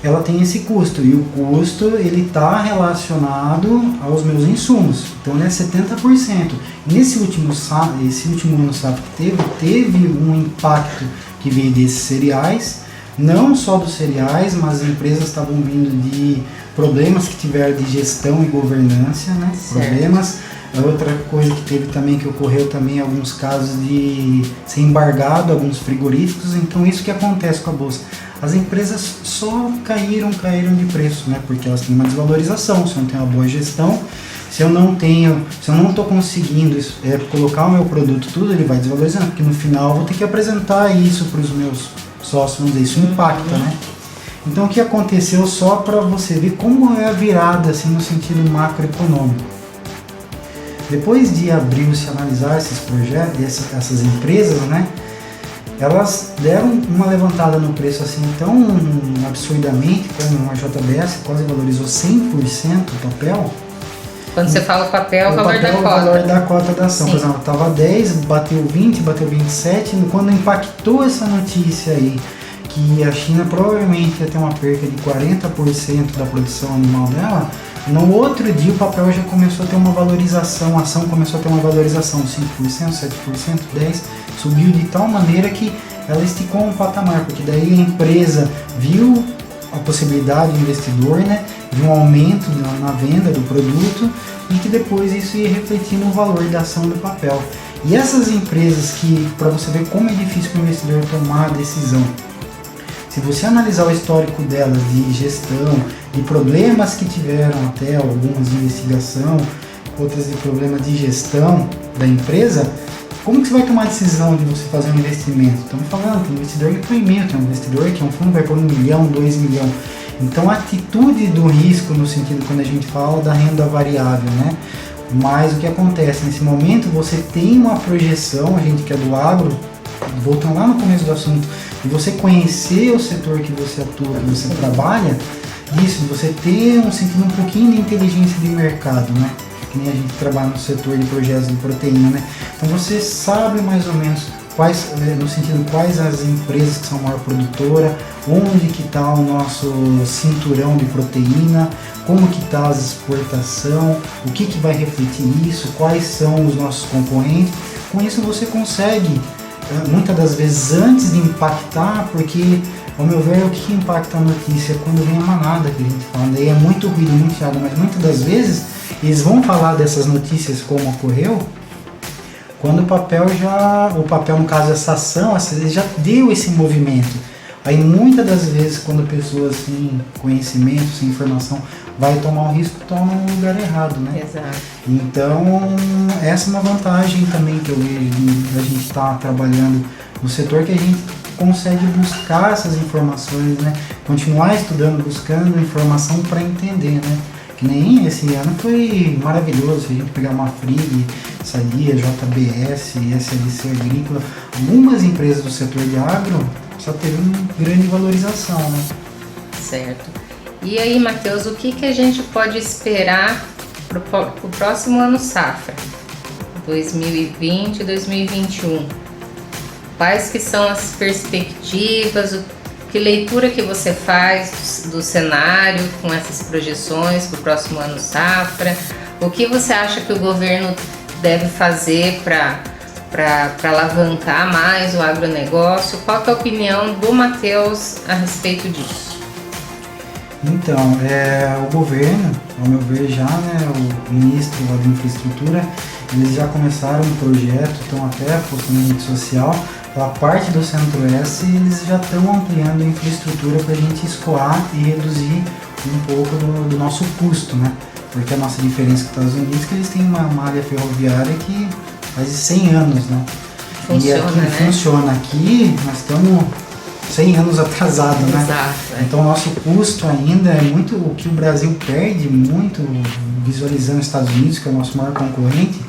Ela tem esse custo, e o custo ele está relacionado aos meus insumos, então ele é 70%. Nesse último ano safra que teve um impacto que veio desses cereais, não só dos cereais, mas as empresas estavam vindo de problemas que tiveram de gestão e governança, né? Problemas. Outra coisa que teve também, que ocorreu também alguns casos de ser embargado alguns frigoríficos. Então isso que acontece com a bolsa. as empresas só caíram de preço, né? Porque elas têm uma desvalorização, se eu não tenho uma boa gestão, se eu não estou conseguindo colocar o meu produto tudo, ele vai desvalorizando, porque no final eu vou ter que apresentar isso para os meus sócios, vamos dizer, isso impacta, né? Então o que aconteceu, só para você ver como é a virada assim, no sentido macroeconômico. Depois de abril-se analisar esses projetos, essas empresas, né? Elas deram uma levantada no preço assim tão absurdamente, como a JBS quase valorizou 100% o papel. Quando você fala o papel, o valor da cota. O valor da cota da ação. Sim. Por exemplo, estava 10, bateu 20, bateu 27. Quando impactou essa notícia aí, que a China provavelmente ia ter uma perca de 40% da produção animal dela, no outro dia o papel já começou a ter uma valorização, a ação começou a ter uma valorização, 5%, 7%, 10%, subiu de tal maneira que ela esticou um patamar, porque daí a empresa viu a possibilidade do investidor, né, de um aumento na venda do produto e que depois isso ia refletir no valor da ação do papel. E essas empresas que, para você ver como é difícil para o investidor tomar a decisão, se você analisar o histórico delas de gestão, de problemas que tiveram até, algumas de investigação, outras de problemas de gestão da empresa, como que você vai tomar a decisão de você fazer um investimento? Estamos falando, tem um investidor que põe meio, tem um investidor que é um fundo vai por 1 milhão, 2 milhões. Então a atitude do risco, no sentido quando a gente fala da renda variável, né? Mas o que acontece nesse momento, você tem uma projeção, a gente que é do agro, voltando lá no começo do assunto, de você conhecer o setor que você atua, que você trabalha, disso, você ter um sentido um pouquinho de inteligência de mercado, né? Que nem a gente trabalha no setor de projetos de proteína, né? Então você sabe mais ou menos quais, no sentido quais as empresas que são a maior produtora, onde que está o nosso cinturão de proteína, como que está a exportação, o que vai refletir isso, quais são os nossos concorrentes. Com isso você consegue, muitas das vezes antes de impactar, porque ao meu ver o que impacta a notícia é quando vem a manada que a gente fala, daí é muito ruído, muito chato, mas muitas das vezes eles vão falar dessas notícias como ocorreu quando o papel no caso essa ação, ele já deu esse movimento. Aí muitas das vezes quando pessoas sem conhecimento, sem informação, vai tomar um risco, toma no lugar errado, né? Exato. Então essa é uma vantagem também que eu vejo da gente estar trabalhando no setor, que a gente consegue buscar essas informações, né? Continuar estudando, buscando informação para entender, né? Que nem esse ano foi maravilhoso, se a gente pegar uma FRIG, Sadia, JBS, SLC Agrícola, algumas empresas do setor de agro só teve uma grande valorização, né? Certo. E aí, Matheus, o que a gente pode esperar para o próximo ano safra, 2020 e 2021? Quais que são as perspectivas, que leitura que você faz do cenário com essas projeções para o próximo ano safra? O que você acha que o governo deve fazer para alavancar mais o agronegócio? Qual que é a opinião do Matheus a respeito disso? Então, o governo, ao meu ver já, né, o ministro lá da infraestrutura, eles já começaram um projeto, estão até postando na rede social, a parte do Centro-Oeste, eles já estão ampliando a infraestrutura para a gente escoar e reduzir um pouco do nosso custo, né? Porque a nossa diferença com os Estados Unidos é que eles têm uma malha ferroviária que faz 100 anos, né? Funciona, e aqui né? funciona. Aqui nós estamos 100 anos atrasados, né? Exato. Então o nosso custo ainda é muito, o que o Brasil perde muito, visualizando os Estados Unidos, que é o nosso maior concorrente,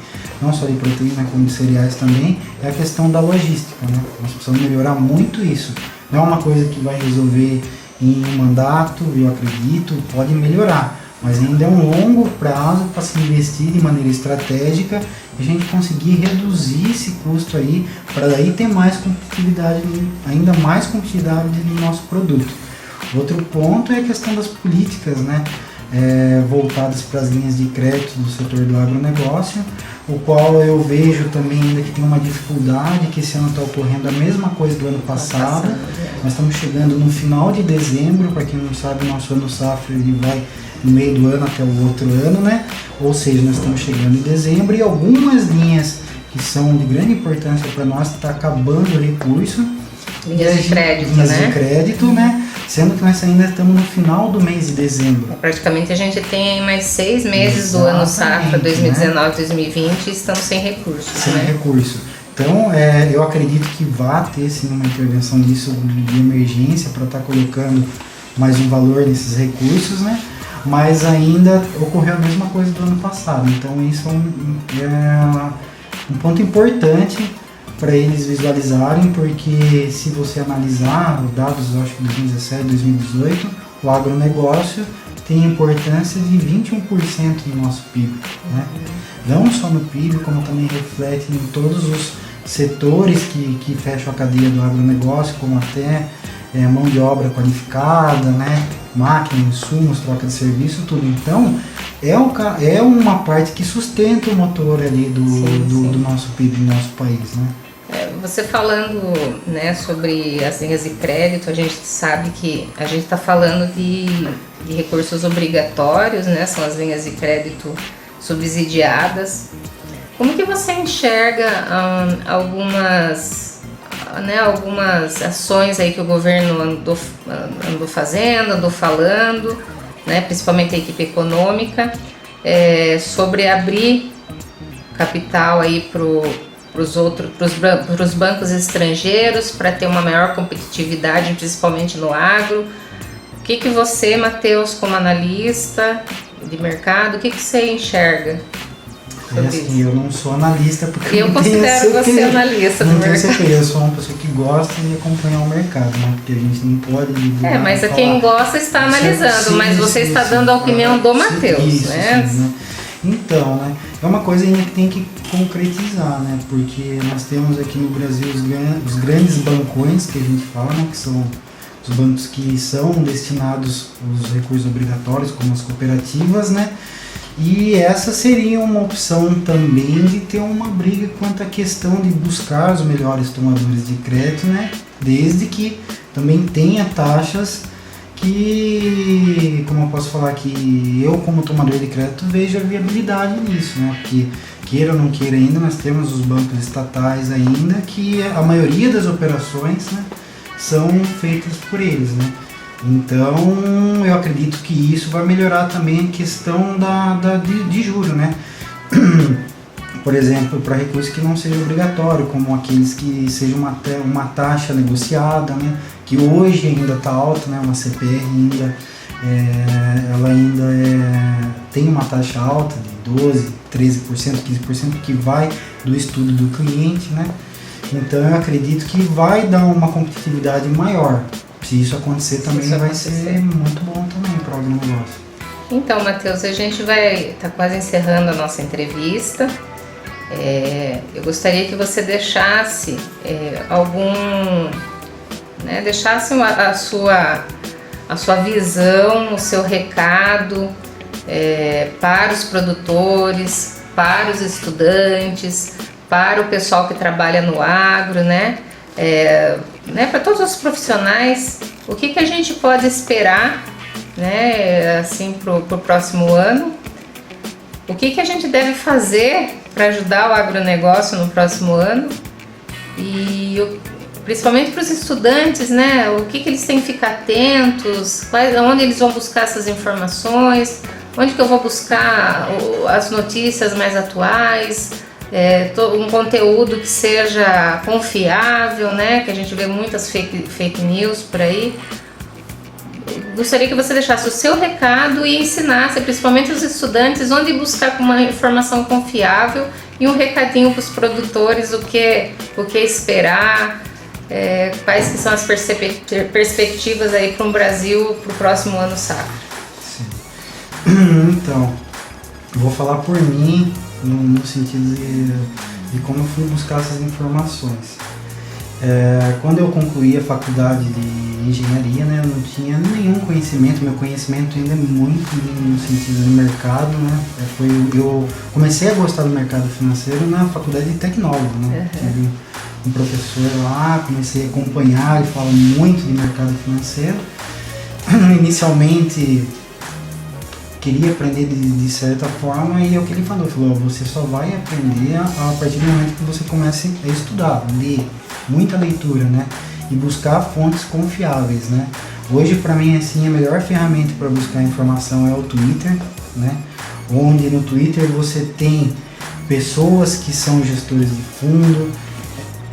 não só de proteína como de cereais também, é a questão da logística, né? Nós precisamos melhorar muito isso. Não é uma coisa que vai resolver em um mandato, eu acredito, pode melhorar, mas ainda é um longo prazo para se investir de maneira estratégica e a gente conseguir reduzir esse custo aí, para daí ter mais competitividade, ainda mais competitividade no nosso produto. Outro ponto é a questão das políticas, né? Voltadas para as linhas de crédito do setor do agronegócio, o qual eu vejo também ainda que tem uma dificuldade, que esse ano está ocorrendo a mesma coisa do ano passado. Nós estamos chegando no final de dezembro, para quem não sabe, o nosso ano safra ele vai no meio do ano até o outro ano, né? Ou seja, nós estamos chegando em dezembro e algumas linhas que são de grande importância para nós está acabando o recurso. Linhas de crédito, linhas de crédito, né? sendo que nós ainda estamos no final do mês de dezembro. Praticamente a gente tem aí mais 6 meses do ano safra 2019-2020 e estamos sem recursos. Sem recurso. Então, eu acredito que vai ter sim uma intervenção disso de emergência para estar colocando mais um valor nesses recursos, né? Mas ainda ocorreu a mesma coisa do ano passado. Então, isso é um ponto importante para eles visualizarem, porque se você analisar os dados, eu acho que 2017, 2018, o agronegócio tem importância de 21% no nosso PIB, né? Não só no PIB, como também reflete em todos os setores que fecham a cadeia do agronegócio, como até mão de obra qualificada, né? Máquina, insumos, troca de serviço, tudo. Então, é uma parte que sustenta o motor ali do nosso PIB, do nosso país, né? Você falando, né, sobre as linhas de crédito, a gente sabe que a gente está falando de recursos obrigatórios, né? São as linhas de crédito subsidiadas. Como que você enxerga algumas ações aí que o governo andou fazendo, andou falando, né, principalmente a equipe econômica, sobre abrir capital aí para os bancos estrangeiros para ter uma maior competitividade, principalmente no agro? O que você, Matheus, como analista de mercado, o que você enxerga? Assim, eu não sou analista porque eu considero você analista do mercado. Eu sou uma pessoa que gosta de acompanhar o mercado, né? Porque a gente não pode... mas quem gosta está analisando, mas você está dando a opinião do Matheus, né? Sim, né? Então, né? É uma coisa ainda que tem que concretizar, né? Porque nós temos aqui no Brasil os grandes bancões, que a gente fala, né? Que são os bancos que são destinados aos recursos obrigatórios, como as cooperativas, né? E essa seria uma opção também de ter uma briga quanto à questão de buscar os melhores tomadores de crédito, né? Desde que também tenha taxas que, como eu posso falar, que eu como tomador de crédito vejo a viabilidade nisso, né? Porque queira ou não queira ainda, nós temos os bancos estatais ainda, que a maioria das operações, né, são feitas por eles, né? Então, eu acredito que isso vai melhorar também a questão de juros, né? Por exemplo, para recursos que não seja obrigatório, como aqueles que sejam uma taxa negociada, né? Que hoje ainda está alta, né? Uma CPR ainda, ela ainda tem uma taxa alta de 12%, 13%, 15%, que vai do estudo do cliente, né? Então, eu acredito que vai dar uma competitividade maior. Se isso acontecer também vai ser muito bom também para o agronegócio. Então, Matheus, a gente vai estar quase encerrando a nossa entrevista. Eu gostaria que você deixasse deixasse a sua visão, o seu recado para os produtores, para os estudantes, para o pessoal que trabalha no agro, né? Para todos os profissionais, o que a gente pode esperar, né, assim, para o próximo ano? O que a gente deve fazer para ajudar o agronegócio no próximo ano? E principalmente para os estudantes, né, o que eles têm que ficar atentos, onde eles vão buscar essas informações, onde que eu vou buscar as notícias mais atuais, um conteúdo que seja confiável, né? Que a gente vê muitas fake news por aí. Gostaria que você deixasse o seu recado e ensinasse, principalmente os estudantes, onde buscar uma informação confiável e um recadinho para os produtores, o que esperar, quais que são as perspectivas aí para o Brasil para o próximo ano safra. Sim. Então, vou falar por mim, no sentido de como eu fui buscar essas informações. Quando eu concluí a faculdade de engenharia, né, eu não tinha nenhum conhecimento, meu conhecimento ainda é muito no sentido do mercado, né? Eu comecei a gostar do mercado financeiro na faculdade de tecnólogo, né? Tive um professor lá, comecei a acompanhar, ele fala muito de mercado financeiro. Inicialmente queria aprender de certa forma, e é o que ele falou, você só vai aprender a partir do momento que você comece a estudar, ler, muita leitura, né, e buscar fontes confiáveis, né, Hoje, para mim, assim, a melhor ferramenta para buscar informação é o Twitter, né? Onde no Twitter você tem pessoas que são gestores de fundo,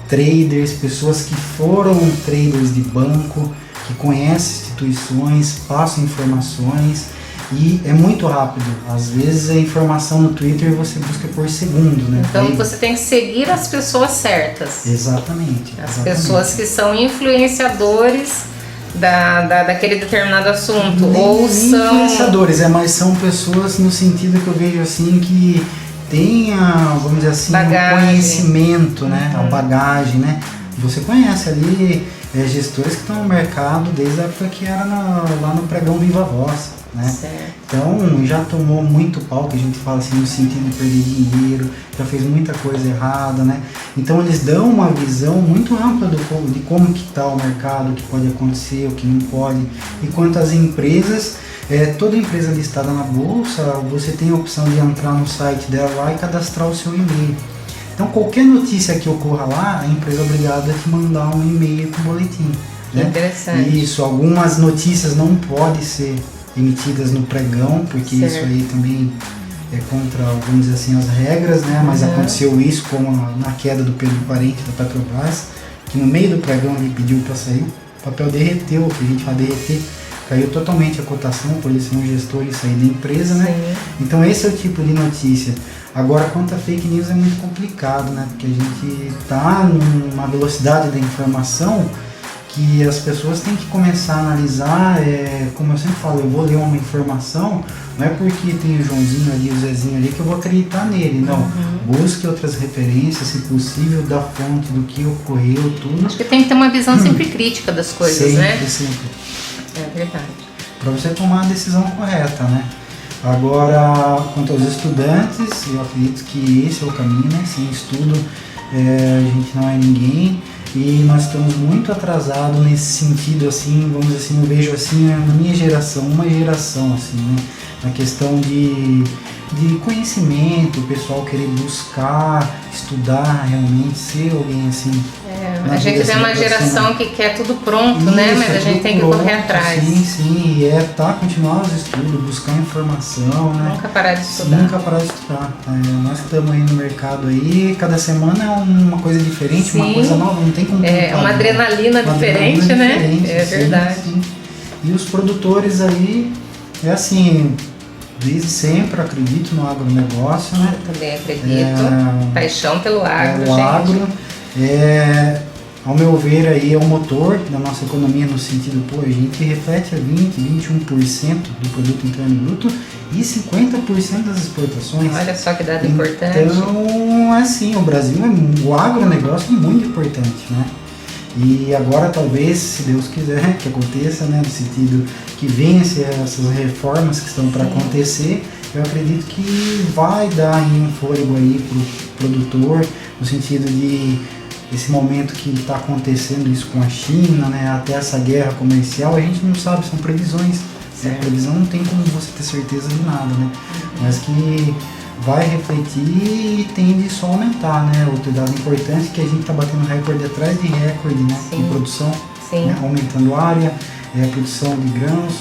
traders, pessoas que foram traders de banco, que conhecem instituições, passam informações e é muito rápido. Às vezes a informação no Twitter você busca por segundo, né? Então você tem que seguir as pessoas certas. Exatamente. As pessoas que são influenciadores daquele determinado assunto. Ou são influenciadores, mas são pessoas no sentido que eu vejo assim que tem vamos dizer assim, o conhecimento, né? A bagagem, né? Você conhece ali gestores que estão no mercado desde a época que era lá no pregão Viva Voz, né? Certo. Então já tomou muito pau, que a gente fala assim, no sentido de perder dinheiro, já fez muita coisa errada, né? Então eles dão uma visão muito ampla de como que está o mercado, o que pode acontecer, o que não pode. Enquanto as empresas, toda empresa listada na bolsa, você tem a opção de entrar no site dela lá e cadastrar o seu e-mail. Então qualquer notícia que ocorra lá, a empresa é obrigada a te mandar um e-mail com boletim. Né? Interessante. Isso, algumas notícias não podem ser emitidas no pregão, porque certo. Isso aí também é contra, vamos dizer assim, as regras, né? Mas aconteceu isso como na queda do Pedro Parente da Petrobras, que no meio do pregão ele pediu para sair, o papel derreteu, o que a gente fala derreter, caiu totalmente a cotação por ele ser um gestor e sair da empresa, né? Sim. Então esse é o tipo de notícia. Agora, quanto a fake news é muito complicado, né? Porque a gente está numa velocidade da informação que as pessoas têm que começar a analisar, como eu sempre falo, eu vou ler uma informação, não é porque tem o Joãozinho ali, o Zezinho ali, que eu vou acreditar nele, não. Busque outras referências, se possível, da fonte, do que ocorreu, tudo. Acho que tem que ter uma visão sempre crítica das coisas, sempre, né? Sempre. É verdade. Para você tomar a decisão correta, né? Agora, quanto aos estudantes, eu acredito que esse é o caminho, né? Sem estudo, a gente não é ninguém. E nós estamos muito atrasados nesse sentido, assim, vamos dizer assim, eu vejo assim, na minha geração, uma geração, assim, né, na questão de conhecimento, o pessoal querer buscar, estudar realmente, ser alguém assim. A gente vê uma geração que quer tudo pronto, isso, né, mas a gente tem que correr atrás. Sim, e continuar os estudos, buscar informação, né. Nunca parar de estudar. Nunca parar de estudar. Nós que estamos aí no mercado aí, cada semana é uma coisa diferente, sim. Uma coisa nova, não tem como uma adrenalina diferente, né? Diferente, é verdade. Sim. E os produtores aí, é assim, desde sempre acredito no agronegócio, né? Eu também acredito. Paixão pelo agro, gente. O agro, ao meu ver, aí é o motor da nossa economia no sentido, a gente reflete a 21% do produto interno bruto e 50% das exportações. Olha só que dado importante. Então, assim, o Brasil, o agronegócio é muito importante, né? E agora talvez, se Deus quiser, que aconteça, né, no sentido que venha essas reformas que estão para acontecer, eu acredito que vai dar aí um fôlego aí pro produtor, no sentido de esse momento que está acontecendo isso com a China, né, até essa guerra comercial, a gente não sabe, são previsões. A previsão não tem como você ter certeza de nada, né? Mas que vai refletir e tende só a aumentar, né? Outro dado importante é que a gente está batendo recorde atrás de recorde, né? Sim. De produção, Sim. Né? Aumentando a área, a produção de grãos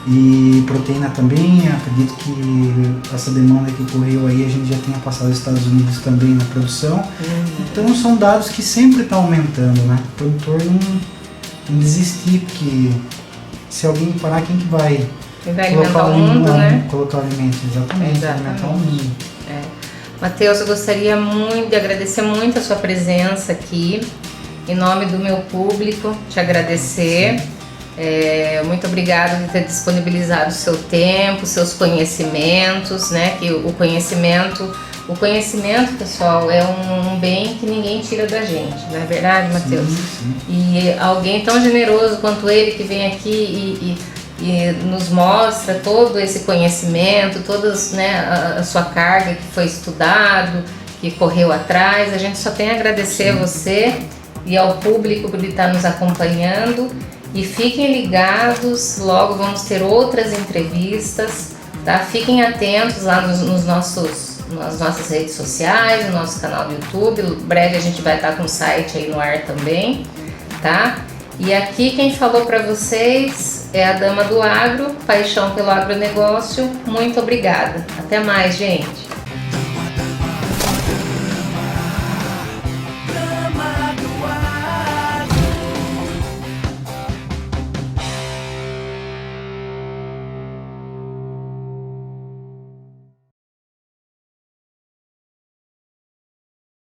e proteína também. Acredito que essa demanda que ocorreu aí a gente já tenha passado os Estados Unidos também na produção. Então são dados que sempre estão aumentando, né? O produtor não desistir, porque se alguém parar, quem que vai alimentar o mundo, né? Colocar o alimento, exatamente. Alimentar o mundo. Matheus, eu gostaria muito de agradecer muito a sua presença aqui, em nome do meu público, te agradecer. Muito obrigada por ter disponibilizado o seu tempo, seus conhecimentos, né? Que o conhecimento, pessoal, é um bem que ninguém tira da gente, não é verdade, Matheus? Sim. E alguém tão generoso quanto ele que vem aqui e nos mostra todo esse conhecimento, toda, né, a sua carga que foi estudado, que correu atrás, a gente só tem a agradecer a você e ao público por estar nos acompanhando. E fiquem ligados, logo vamos ter outras entrevistas, tá? Fiquem atentos lá nas nossas redes sociais, no nosso canal do YouTube. Em breve a gente vai estar com o site aí no ar também, tá? E aqui quem falou para vocês é a Dama do Agro, paixão pelo agronegócio. Muito obrigada. Até mais, gente.